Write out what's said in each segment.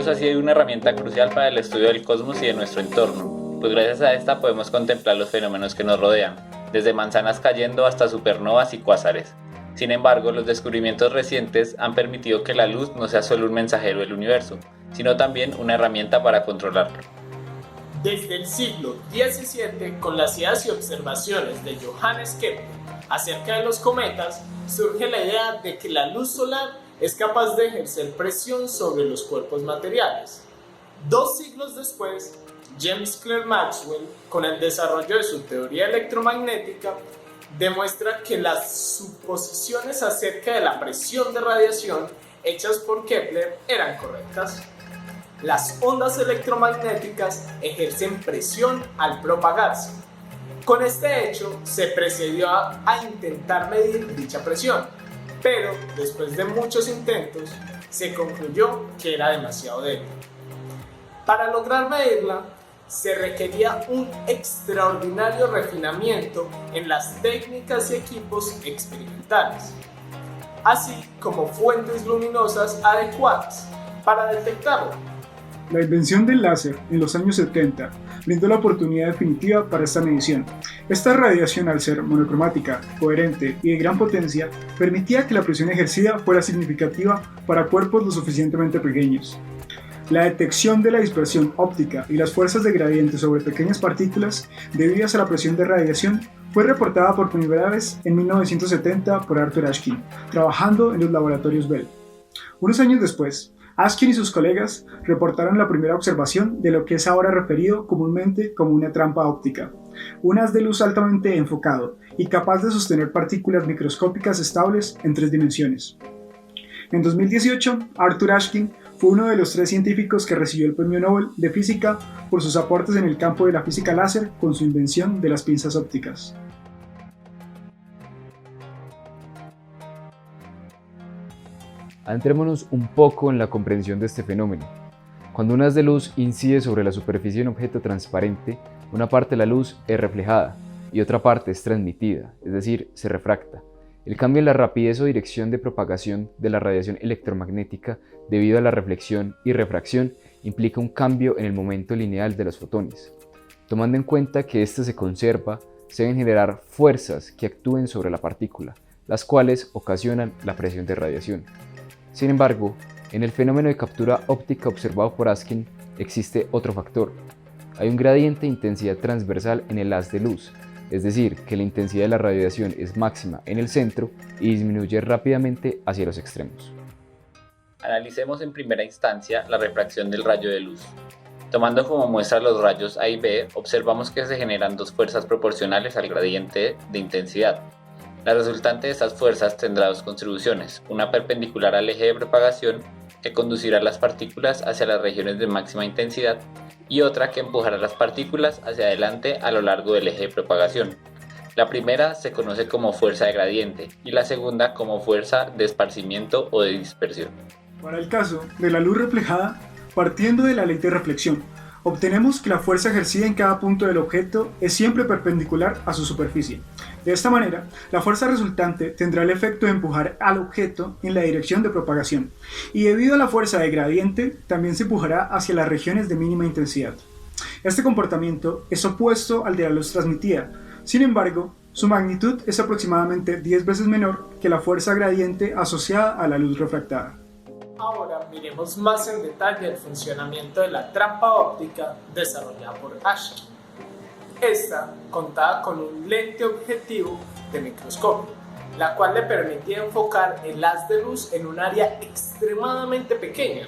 luz ha sido una herramienta crucial para el estudio del cosmos y de nuestro entorno, pues gracias a esta podemos contemplar los fenómenos que nos rodean, desde manzanas cayendo hasta supernovas y cuásares. Sin embargo, los descubrimientos recientes han permitido que la luz no sea solo un mensajero del universo, sino también una herramienta para controlarlo. Desde el siglo XVII, con las ideas y observaciones de Johannes Kepler acerca de los cometas, surge la idea de que la luz solar es capaz de ejercer presión sobre los cuerpos materiales. 2 siglos después, James Clerk Maxwell, con el desarrollo de su teoría electromagnética, demuestra que las suposiciones acerca de la presión de radiación hechas por Kepler eran correctas. Las ondas electromagnéticas ejercen presión al propagarse. Con este hecho se procedió a intentar medir dicha presión, pero después de muchos intentos se concluyó que era demasiado débil. Para lograr medirla, se requería un extraordinario refinamiento en las técnicas y equipos experimentales, así como fuentes luminosas adecuadas para detectarla. La invención del láser en los años 70 brindó la oportunidad definitiva para esta medición. Esta radiación, al ser monocromática, coherente y de gran potencia, permitía que la presión ejercida fuera significativa para cuerpos lo suficientemente pequeños. La detección de la dispersión óptica y las fuerzas de gradiente sobre pequeñas partículas debidas a la presión de radiación fue reportada por primera vez en 1970 por Arthur Ashkin, trabajando en los laboratorios Bell. Unos años después, Ashkin y sus colegas reportaron la primera observación de lo que es ahora referido comúnmente como una trampa óptica, un haz de luz altamente enfocado y capaz de sostener partículas microscópicas estables en 3 dimensiones. En 2018, Arthur Ashkin fue uno de los 3 científicos que recibió el Premio Nobel de Física por sus aportes en el campo de la física láser con su invención de las pinzas ópticas. Adentrémonos un poco en la comprensión de este fenómeno. Cuando un haz de luz incide sobre la superficie de un objeto transparente, una parte de la luz es reflejada y otra parte es transmitida, es decir, se refracta. El cambio en la rapidez o dirección de propagación de la radiación electromagnética debido a la reflexión y refracción implica un cambio en el momento lineal de los fotones. Tomando en cuenta que éste se conserva, se deben generar fuerzas que actúen sobre la partícula, las cuales ocasionan la presión de radiación. Sin embargo, en el fenómeno de captura óptica observado por Ashkin existe otro factor. Hay un gradiente de intensidad transversal en el haz de luz, es decir, que la intensidad de la radiación es máxima en el centro y disminuye rápidamente hacia los extremos. Analicemos en primera instancia la refracción del rayo de luz. Tomando como muestra los rayos A y B, observamos que se generan 2 fuerzas proporcionales al gradiente de intensidad. La resultante de estas fuerzas tendrá 2 contribuciones, una perpendicular al eje de propagación que conducirá las partículas hacia las regiones de máxima intensidad y otra que empujará las partículas hacia adelante a lo largo del eje de propagación. La primera se conoce como fuerza de gradiente y la segunda como fuerza de esparcimiento o de dispersión. Para el caso de la luz reflejada, partiendo de la ley de reflexión, obtenemos que la fuerza ejercida en cada punto del objeto es siempre perpendicular a su superficie. De esta manera, la fuerza resultante tendrá el efecto de empujar al objeto en la dirección de propagación, y debido a la fuerza de gradiente, también se empujará hacia las regiones de mínima intensidad. Este comportamiento es opuesto al de la luz transmitida, sin embargo, su magnitud es aproximadamente 10 veces menor que la fuerza gradiente asociada a la luz refractada. Ahora miremos más en detalle el funcionamiento de la trampa óptica desarrollada por Ashkin. Esta contaba con un lente objetivo de microscopio, la cual le permitía enfocar el haz de luz en un área extremadamente pequeña.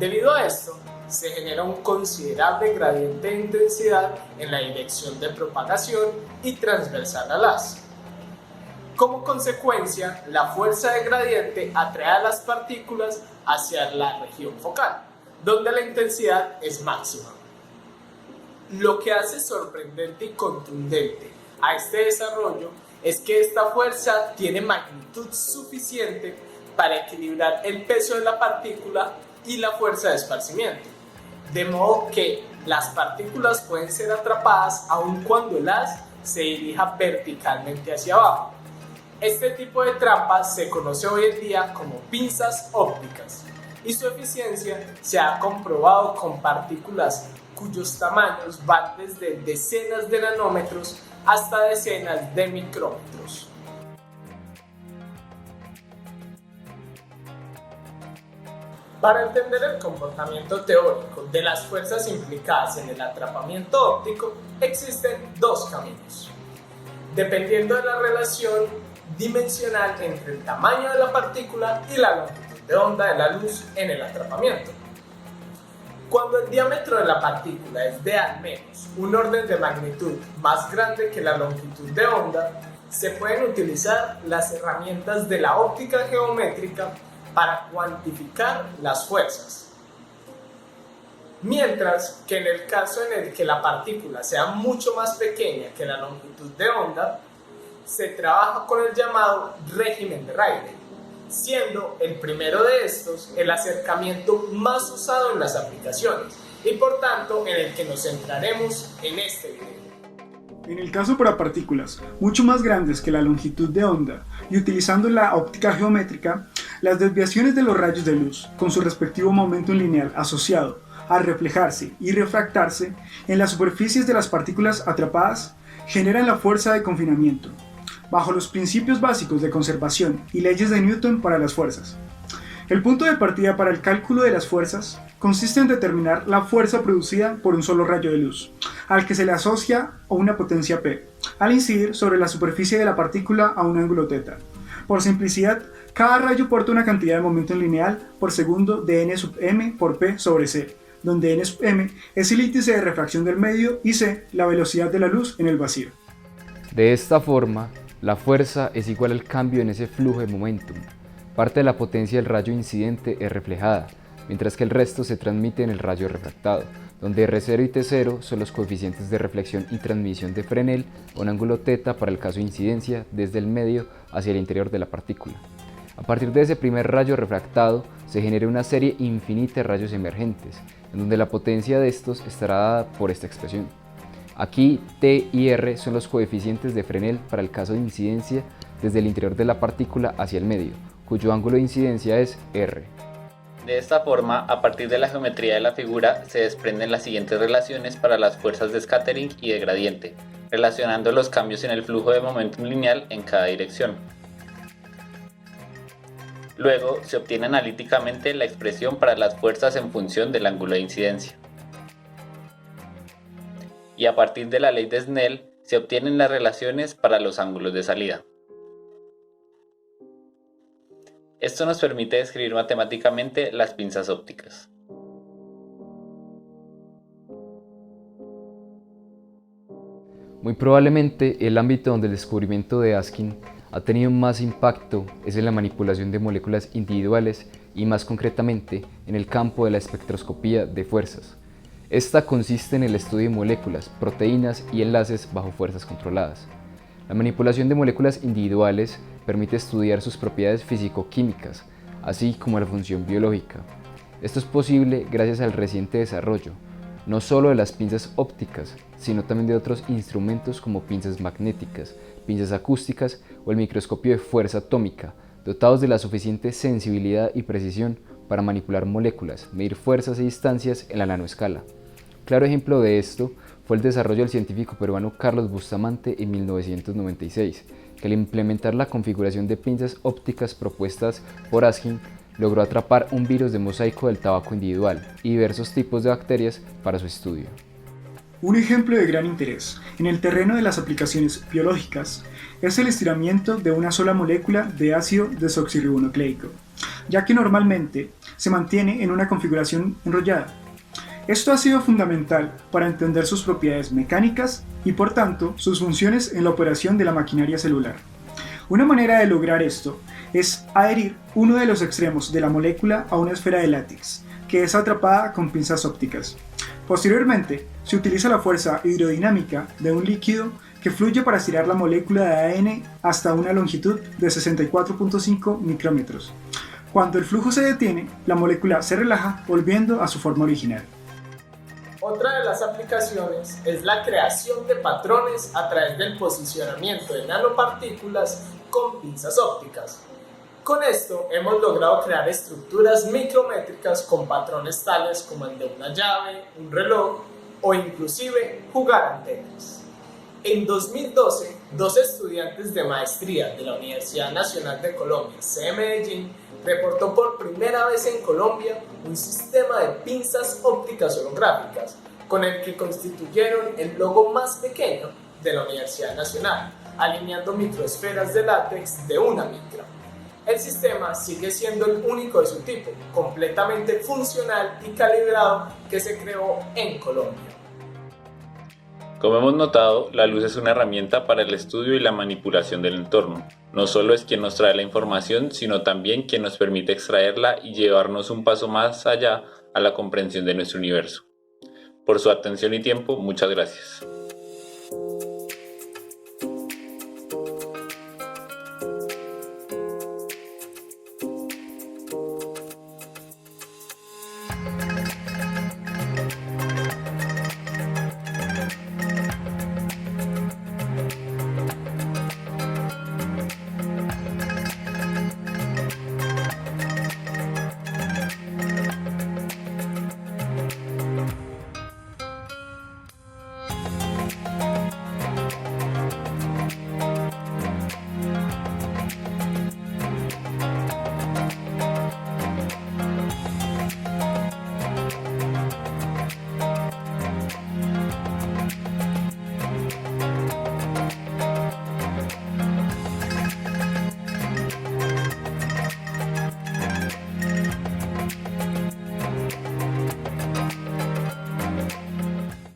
Debido a esto, se genera un considerable gradiente de intensidad en la dirección de propagación y transversal al haz. Como consecuencia, la fuerza de gradiente atrae a las partículas hacia la región focal, donde la intensidad es máxima. Lo que hace sorprendente y contundente a este desarrollo es que esta fuerza tiene magnitud suficiente para equilibrar el peso de la partícula y la fuerza de esparcimiento, de modo que las partículas pueden ser atrapadas aun cuando el haz se dirija verticalmente hacia abajo. Este tipo de trampa se conoce hoy en día como pinzas ópticas. y su eficiencia se ha comprobado con partículas cuyos tamaños van desde decenas de nanómetros hasta decenas de micrómetros. Para entender el comportamiento teórico de las fuerzas implicadas en el atrapamiento óptico, existen dos caminos. Dependiendo de la relación dimensional entre el tamaño de la partícula y la longitud de onda de la luz en el atrapamiento. Cuando el diámetro de la partícula es de al menos un orden de magnitud más grande que la longitud de onda, se pueden utilizar las herramientas de la óptica geométrica para cuantificar las fuerzas. Mientras que en el caso en el que la partícula sea mucho más pequeña que la longitud de onda, se trabaja con el llamado régimen de Rayleigh, siendo el primero de estos el acercamiento más usado en las aplicaciones y por tanto en el que nos centraremos en este video. En el caso para partículas mucho más grandes que la longitud de onda y utilizando la óptica geométrica, las desviaciones de los rayos de luz con su respectivo momento lineal asociado al reflejarse y refractarse en las superficies de las partículas atrapadas generan la fuerza de confinamiento, bajo los principios básicos de conservación y leyes de Newton para las fuerzas. El punto de partida para el cálculo de las fuerzas consiste en determinar la fuerza producida por un solo rayo de luz, al que se le asocia una potencia P, al incidir sobre la superficie de la partícula a un ángulo θ. Por simplicidad, cada rayo porta una cantidad de momento lineal por segundo de n sub m por P sobre c, donde n sub m es el índice de refracción del medio y c la velocidad de la luz en el vacío. De esta forma, la fuerza es igual al cambio en ese flujo de momentum. Parte de la potencia del rayo incidente es reflejada, mientras que el resto se transmite en el rayo refractado, donde R0 y T0 son los coeficientes de reflexión y transmisión de Fresnel, un ángulo θ para el caso de incidencia desde el medio hacia el interior de la partícula. A partir de ese primer rayo refractado se genera una serie infinita de rayos emergentes, en donde la potencia de estos estará dada por esta expresión. Aquí T y R son los coeficientes de Fresnel para el caso de incidencia desde el interior de la partícula hacia el medio, cuyo ángulo de incidencia es R. De esta forma, a partir de la geometría de la figura, se desprenden las siguientes relaciones para las fuerzas de scattering y de gradiente, relacionando los cambios en el flujo de momentum lineal en cada dirección. Luego, se obtiene analíticamente la expresión para las fuerzas en función del ángulo de incidencia. Y a partir de la ley de Snell, se obtienen las relaciones para los ángulos de salida. Esto nos permite describir matemáticamente las pinzas ópticas. Muy probablemente el ámbito donde el descubrimiento de Askin ha tenido más impacto es en la manipulación de moléculas individuales y más concretamente en el campo de la espectroscopía de fuerzas. Esta consiste en el estudio de moléculas, proteínas y enlaces bajo fuerzas controladas. La manipulación de moléculas individuales permite estudiar sus propiedades físico-químicas, así como la función biológica. Esto es posible gracias al reciente desarrollo, no solo de las pinzas ópticas, sino también de otros instrumentos como pinzas magnéticas, pinzas acústicas o el microscopio de fuerza atómica, dotados de la suficiente sensibilidad y precisión para manipular moléculas, medir fuerzas y distancias en la nanoescala. Claro ejemplo de esto fue el desarrollo del científico peruano Carlos Bustamante en 1996, que al implementar la configuración de pinzas ópticas propuestas por Askin, logró atrapar un virus de mosaico del tabaco individual y diversos tipos de bacterias para su estudio. Un ejemplo de gran interés en el terreno de las aplicaciones biológicas es el estiramiento de una sola molécula de ácido desoxirribonucleico, ya que normalmente se mantiene en una configuración enrollada. Esto ha sido fundamental para entender sus propiedades mecánicas y por tanto sus funciones en la operación de la maquinaria celular. Una manera de lograr esto es adherir uno de los extremos de la molécula a una esfera de látex, que es atrapada con pinzas ópticas. Posteriormente, se utiliza la fuerza hidrodinámica de un líquido que fluye para estirar la molécula de ADN hasta una longitud de 64.5 micrómetros. Cuando el flujo se detiene, la molécula se relaja volviendo a su forma original. Otra de las aplicaciones es la creación de patrones a través del posicionamiento de nanopartículas con pinzas ópticas. Con esto hemos logrado crear estructuras micrométricas con patrones tales como el de una llave, un reloj o inclusive jugar al tenis. En 2012, dos estudiantes de maestría de la Universidad Nacional de Colombia, sede Medellín, reportó por primera vez en Colombia un sistema de pinzas ópticas holográficas con el que constituyeron el logo más pequeño de la Universidad Nacional, alineando microesferas de látex de una micra. El sistema sigue siendo el único de su tipo, completamente funcional y calibrado, que se creó en Colombia. Como hemos notado, la luz es una herramienta para el estudio y la manipulación del entorno. No solo es quien nos trae la información, sino también quien nos permite extraerla y llevarnos un paso más allá a la comprensión de nuestro universo. Por su atención y tiempo, muchas gracias.